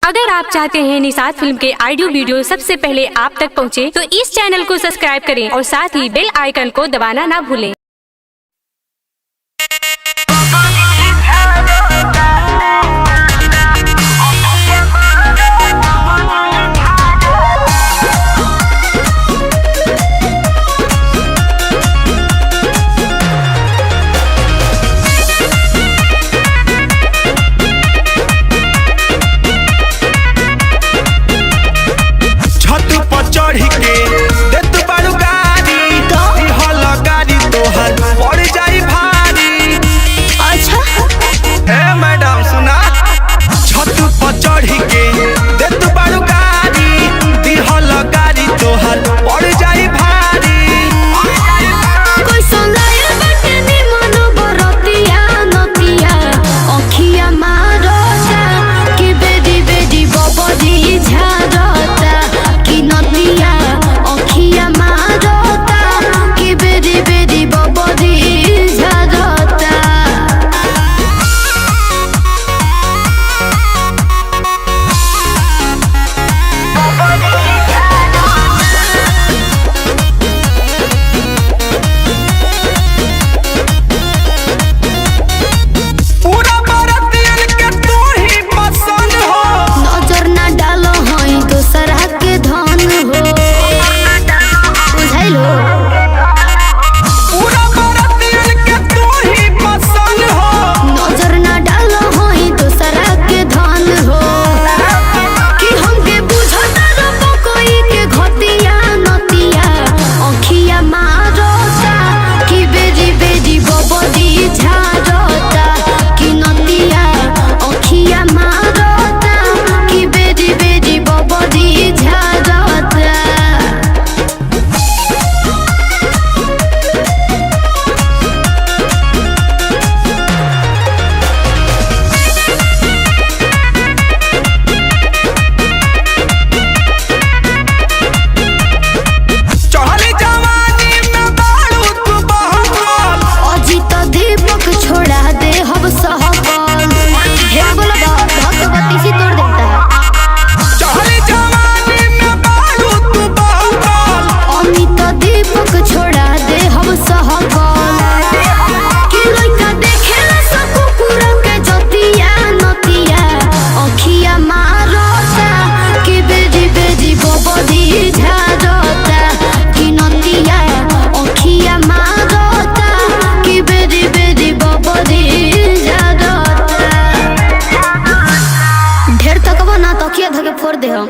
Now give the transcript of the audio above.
अगर आप चाहते हैं निषाद फिल्म के ऑडियो वीडियो सबसे पहले आप तक पहुंचे, तो इस चैनल को सब्सक्राइब करें और साथ ही बेल आइकन को दबाना ना भूलें। चढ़ी के देत बारू गाड़ी हल गाड़ी तोहर पड़ जाई भारी। अच्छा ए मैडम सुना, छत पर चढ़ी के देत बारू गाड़ी हल गाड़ी तोहर पड़ जाई भारी। कोई सुनाया बाटे नी मनो बरतिया नतिया अखिया मारता कि बेदी बेदी बबदी झारता कि नतिया अखिया मारता कि बेदी बेदी बबदी झारता। पूरा बरतियन के तू ही पसंद हो, नजर ना डालो हई दूसरा के धन हो, बुझाइलो। पूरा बरतियन के तू ही पसंद हो। नजर ना डालो हई दूसरा के धन हो कि हमके बुझता रब कोई के घटिया नतिया अखिया मारता कि बेदी बेदी बबदी झारता कि नतिया अखिया मारता कि बेदी बेदी बबदी झारता। चढ़ली जवानी में बारू तू बहकल, अजित दीपक छोड़ा दे हम सहकल ढेर बोलबा धक बत्तीसी तोड़ देता है। चढ़ली जवानी में बारू तू बहकल। अमित दीपक छोड़ा दे हम सहकल कि लइका देखेला सब कुकुर के जतिया नतिया अखिया मारता कि बेदी बेदी बबदी झारता कि नतिया अखिया मारता कि बेदी बेदी बबदी झारता। ढेर तकबा ना तकिया धके फोड़ दे हम।